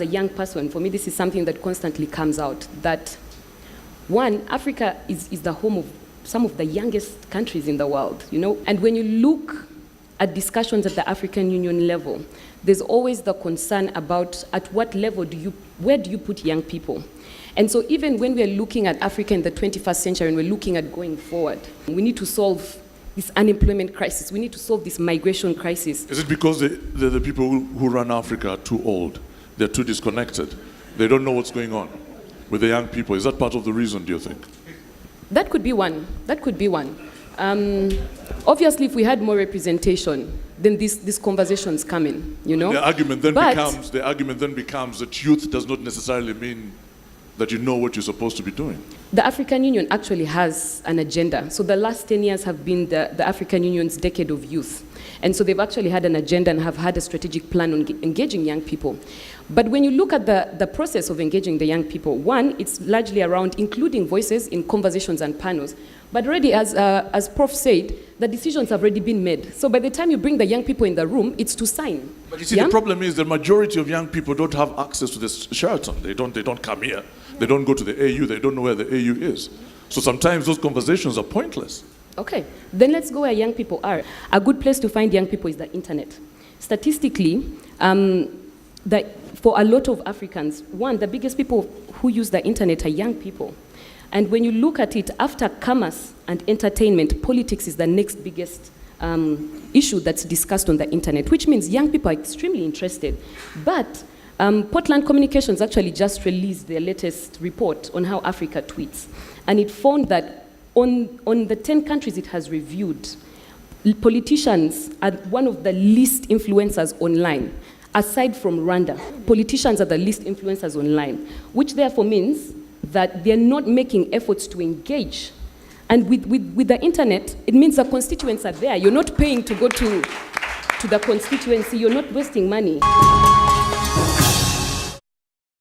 as a young person, for me, this is something that constantly comes out, that one, Africa is the home of some of the youngest countries in the world, you know? And when you look at discussions at the African Union level, there's always the concern about at what level where do you put young people? And so even when we're looking at Africa in the 21st century and we're looking at going forward, we need to solve this unemployment crisis. We need to solve this migration crisis. Is it because the people who run Africa are too old? They're too disconnected? They don't know what's going on with the young people? Is that part of the reason, do you think? That could be one. That could be one. Obviously, if we had more representation, then these conversations come in, you know? The argument then becomes that youth does not necessarily mean that you know what you're supposed to be doing. The African Union actually has an agenda. So the last 10 years have been the African Union's decade of youth. And so they've actually had an agenda and have had a strategic plan on engaging young people. But when you look at the process of engaging the young people, one, it's largely around including voices in conversations and panels. But already, as Prof said, the decisions have already been made. So by the time you bring the young people in the room, it's to sign. But you see, the problem is the majority of young people don't have access to this Sheraton. They don't come here. They don't go to the AU. They don't know where the AU is. So sometimes those conversations are pointless. Okay, then let's go where young people are. A good place to find young people is the internet. Statistically, for a lot of Africans, one, the biggest people who use the internet are young people. And when you look at it, after commerce and entertainment, politics is the next biggest issue that's discussed on the internet, which means young people are extremely interested. But Portland Communications actually just released their latest report on how Africa tweets. And it found that on the 10 countries it has reviewed, politicians are one of the least influencers online. Aside from Rwanda, politicians are the least influencers online, which therefore means that they're not making efforts to engage. And with the internet, it means the constituents are there. You're not paying to go to the constituency. You're not wasting money.